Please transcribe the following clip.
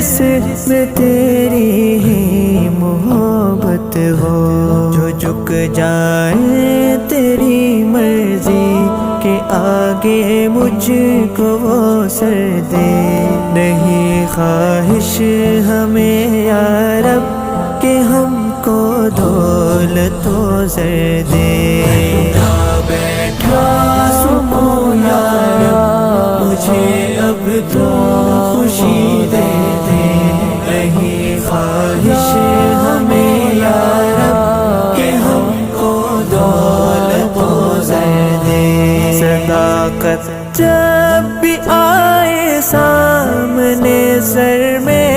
جس میں تیری ہی محبت ہو، جو جھک جائے تیری مرضی کے آگے مجھ کو وہ سر دے۔ نہیں خواہش ہمیں یا رب کہ ہم کو دولت و زر دے، بیٹھا سکون یا رب مجھے اب تو خوشی دے دے۔ نہیں خواہش ہمیں یا رب کہ ہم کو دولت و زر دے۔ صداقت جب بھی آئے سامنے سر میں